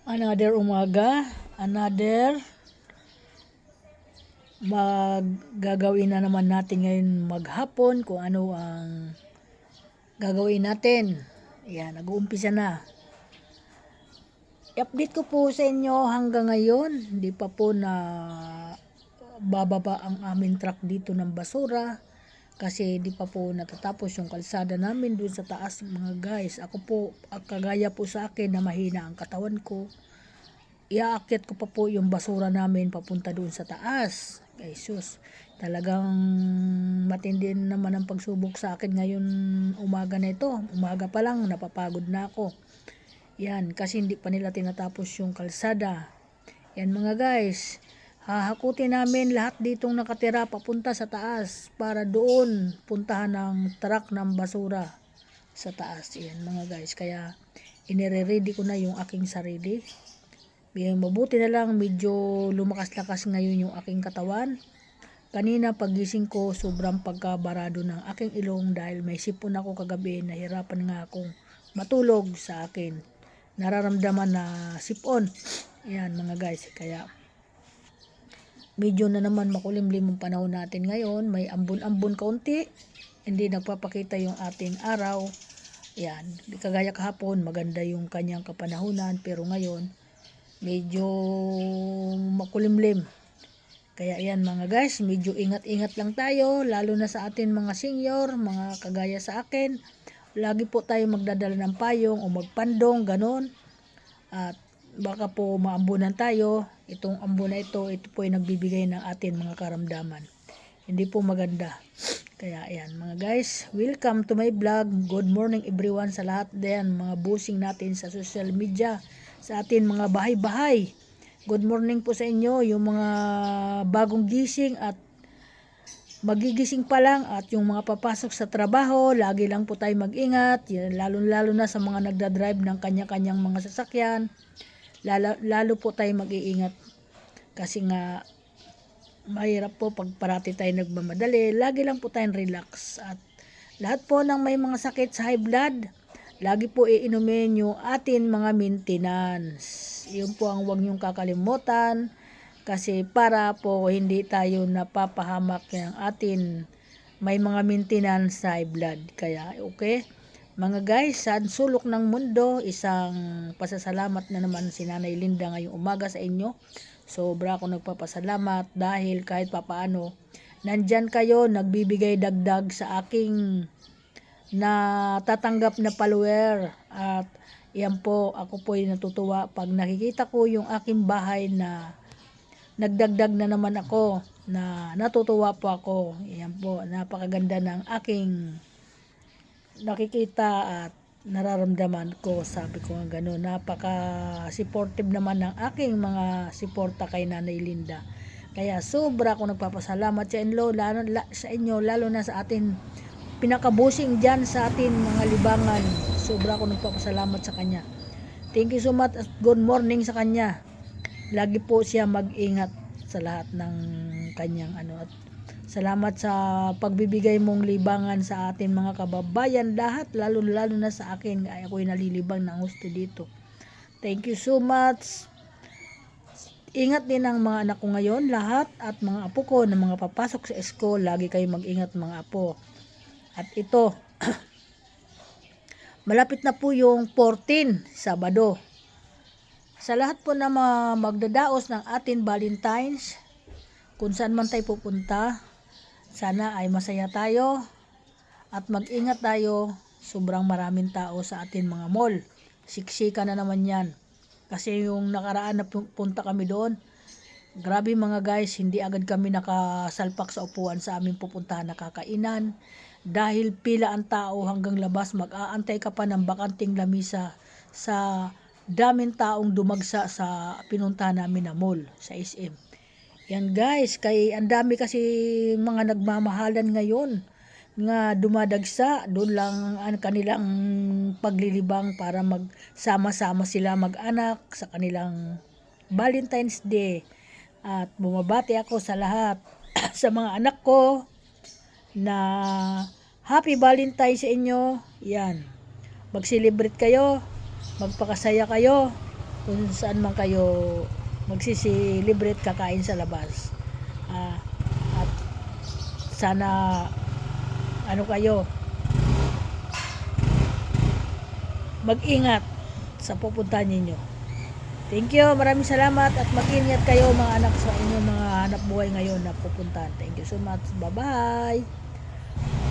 Another umaga, another gagawin na naman natin ngayon maghapon kung ano ang gagawin natin. Yan, nag-uumpisa na. I-update ko po sa inyo hanggang ngayon, hindi pa po na bababa ang aming truck dito ng basura kasi di pa po natatapos yung kalsada namin dun sa taas mga guys. Ako po, kagaya po sa akin na mahina ang katawan ko, iaakyat ko pa po yung basura namin papunta doon sa taas. Jesus, talagang matindi naman ang pagsubok sa akin ngayon umaga na ito. Umaga pa lang, napapagod na ako. Yan, kasi hindi pa nila tinatapos yung kalsada. Yan mga guys, hahakutin namin lahat ditong nakatira papunta sa taas para doon puntahan ng truck ng basura sa taas. Yan mga guys, kaya inire-ready ko na yung aking sarili. Mabuti na lang medyo lumakas-lakas ngayon yung aking katawan. Kanina pagising ko sobrang pagkabarado ng aking ilong dahil may sipon ako kagabi. Nahirapan nga akong matulog sa akin. Nararamdaman na sipon. Yan mga guys. Kaya medyo na naman makulimlim ang panahon natin ngayon. May ambon-ambon kaunti. Hindi nagpapakita yung ating araw. Yan. Kagaya kahapon maganda yung kanyang kapanahunan. Pero ngayon medyo makulimlim. Kaya yan mga guys, medyo ingat-ingat lang tayo, lalo na sa atin mga senior, mga kagaya sa akin. Lagi po tayo magdadala ng payong o magpandong, ganon. At baka po maambunan tayo. Itong ambon na ito po ay nagbibigay ng atin mga karamdaman. Hindi po maganda. Kaya ayan mga guys, welcome to my vlog. Good morning everyone sa lahat din, mga busing natin sa social media, sa atin mga bahay-bahay. Good morning po sa inyo, yung mga bagong gising at magigising pa lang at yung mga papasok sa trabaho, lagi lang po tayo mag-ingat, lalo na sa mga nagdadrive ng kanya-kanyang mga sasakyan. Lalo po tayo mag-iingat kasi nga mahirap po pag parati tayo nagmamadali. Lagi lang po tayong relax at lahat po ng may mga sakit sa high blood, lagi po iinumin yung atin mga maintenance. Yun po ang huwag niyong kakalimutan kasi para po hindi tayo napapahamak ng atin may mga maintenance sa high blood. Kaya okay mga guys, sa sulok ng mundo, isang pasasalamat na naman si Nanay Linda ngayong umaga sa inyo. Sobra ako nagpapasalamat dahil kahit papaano nandyan kayo, nagbibigay dagdag sa aking na tatanggap na follower. At yan po, ako po ay natutuwa pag nakikita ko yung aking bahay na nagdagdag na naman ako, na natutuwa po ako. Yan po, napakaganda ng aking nakikita at nararamdaman ko. Sabi ko nga gano'n, napaka supportive naman ng aking mga suporta kay Nanay Linda. Kaya sobra ako nagpapasalamat sa inyo, lalo na sa atin pinakabusing dyan sa atin mga libangan. Sobra ako nagpapasalamat sa kanya. Thank you so much at good morning sa kanya. Lagi po siya mag-ingat sa lahat ng kanyang at salamat sa pagbibigay mong libangan sa atin mga kababayan lahat, lalo na sa akin. Ay ako'y nalilibang ng gusto dito. Thank you so much. Ingat din ang mga anak ko ngayon lahat at mga apo ko na mga papasok sa school. Lagi kayo mag-ingat mga apo. At ito, malapit na po yung 14, Sabado. Sa lahat po na magdadaos ng atin Valentine's, kung saan man tayo pupunta, sana ay masaya tayo at mag-ingat tayo. Sobrang maraming tao sa atin mga mall. Siksika na naman yan. Kasi yung nakaraan na punta kami doon, grabe mga guys, hindi agad kami nakasalpak sa upuan sa aming pupuntahan na kakainan. Dahil pila ang tao hanggang labas, mag-aantay ka pa ng bakanting lamisa sa daming taong dumagsa sa pinuntahan namin na mall sa SM. Yan guys, ang dami kasi mga nagmamahalan ngayon nga dumadagsa, doon lang ang kanilang paglilibang para magsama-sama sila mag-anak sa kanilang Valentine's Day. At bumabati ako sa lahat sa mga anak ko na Happy Valentine sa inyo. Yan. Mag-celebrate kayo, magpakasaya kayo. kung saan man kayo magsisilibrate kakain sa labas. At sana ano kayo, mag-ingat sa pupuntahan ninyo. Thank you, maraming salamat at mag-ingat kayo mga anak sa inyong mga hanap buhay ngayon na pupuntahan. Thank you so much. Bye-bye.